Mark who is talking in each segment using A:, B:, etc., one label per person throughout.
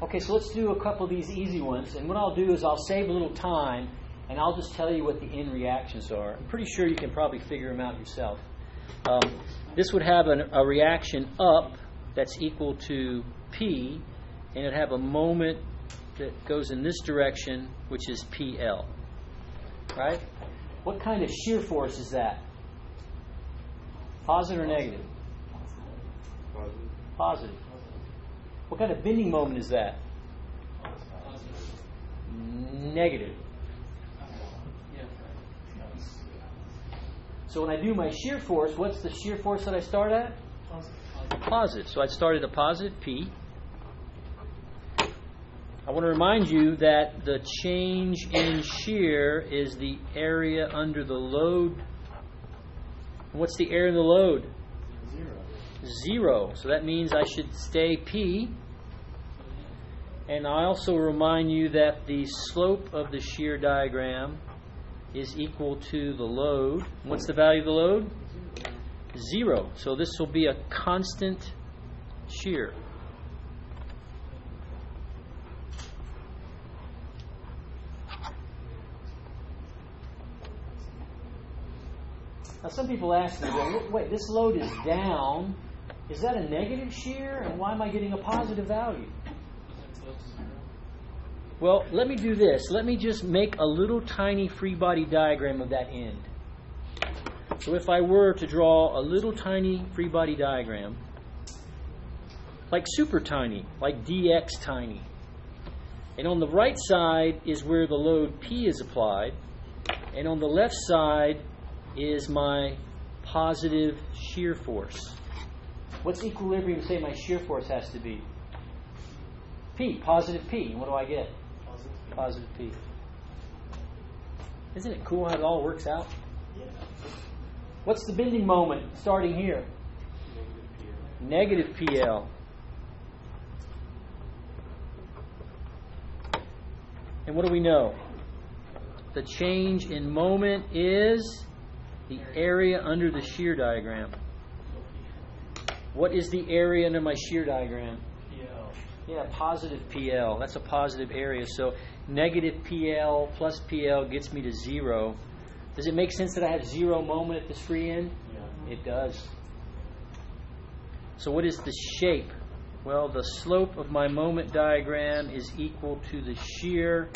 A: Okay, so let's do a couple of these easy ones. And what I'll do is I'll save a little time, and I'll just tell you what the end reactions are. I'm pretty sure you can probably figure them out yourself. This would have a reaction up that's equal to P, and it'd have a moment that goes in this direction, which is PL. Right? What kind of shear force is that? Positive or negative? Positive. What kind of bending moment is that? Negative. So when I do my shear force, what's the shear force that I start at? Positive. So I'd start at a positive P. I want to remind you that the change in shear is the area under the load. What's the area of the load? Zero. So that means I should stay P. And I also remind you that the slope of the shear diagram is equal to the load. What's the value of the load? 0. So this will be a constant shear. Now some people ask me, well, wait, this load is down. Is that a negative shear? And why am I getting a positive value? Well, let me do this. Let me just make a little tiny free body diagram of that end. So if I were to draw a little tiny free body diagram, like super tiny, like dx tiny, and on the right side is where the load P is applied, and on the left side is my positive shear force. What's equilibrium say my shear force has to be? P, positive P. And what do I get? Positive P. Isn't it cool how it all works out? Yeah. What's the bending moment starting here? Negative PL. And what do we know? The change in moment is the area under the shear diagram. What is the area under my shear diagram? PL. Yeah, positive PL. That's a positive area. So negative PL plus PL gets me to 0. Does it make sense that I have 0 moment at this free end? Yeah. It does. So what is the shape? Well, the slope of my moment diagram is equal to the shear.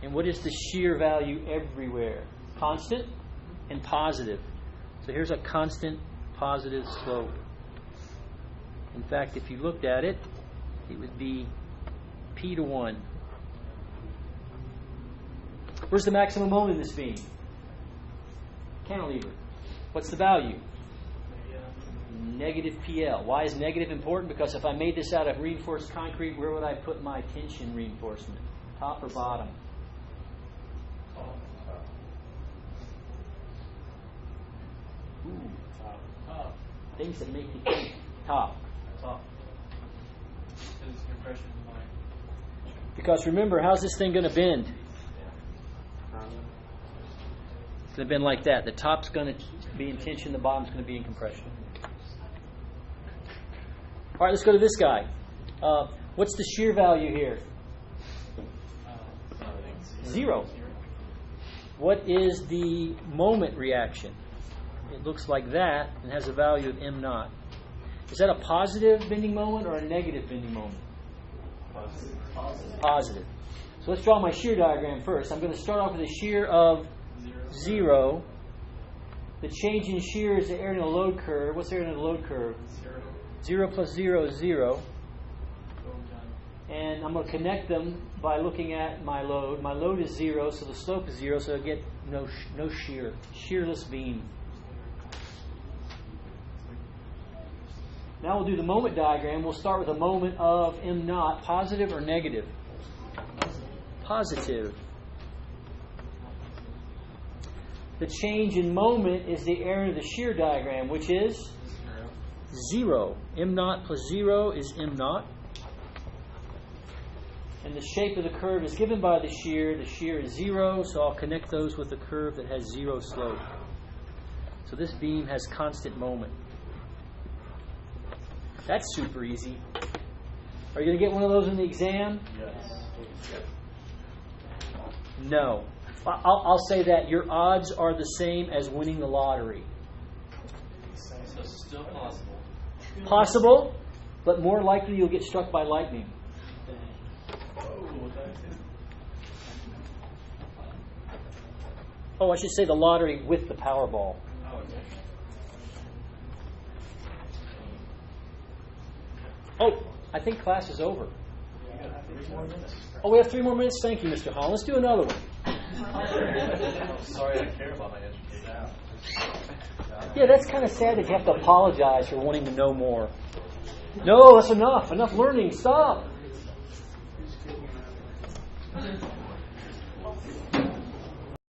A: And what is the shear value everywhere? Constant and positive. So here's a constant positive slope. In fact, if you looked at it, it would be P to 1. Where's the maximum moment in this beam? Cantilever. What's the value? Negative PL. Why is negative important? Because if I made this out of reinforced concrete, where would I put my tension reinforcement? Top or bottom? Ooh. Top. Things that make you think. Top. Because remember, how's this thing going to bend? It's going to bend like that. The top's going to be in tension, the bottom's going to be in compression. All right, let's go to this guy. What's the shear value here? 0. What is the moment reaction? It looks like that and has a value of m naught. Is that a positive bending moment or a negative bending moment? Positive. So let's draw my shear diagram first. I'm going to start off with a shear of 0. The change in shear is the area of the load curve. What's the area of the load curve? 0 plus 0 is 0. And I'm going to connect them by looking at my load. My load is 0, so the slope is 0, so I get no shear. Shearless beam. Now we'll do the moment diagram. We'll start with a moment of m naught, positive or negative? Positive. The change in moment is the area of the shear diagram, which is 0. M naught plus 0 is m naught. And the shape of the curve is given by the shear. The shear is 0, so I'll connect those with a curve that has 0 slope. So this beam has constant moment. That's super easy. Are you going to get one of those in the exam?
B: Yes.
A: No. I'll say that your odds are the same as winning the lottery.
B: So it's still possible.
A: Possible, but more likely you'll get struck by lightning. Oh, I should say the lottery with the Powerball. Oh, I think class is over. Oh, we have 3 more minutes? Thank you, Mr. Hall. Let's do another one.
B: Sorry, I care about my education.
A: Yeah, that's kind of sad that you have to apologize for wanting to know more. No, that's enough. Enough learning. Stop.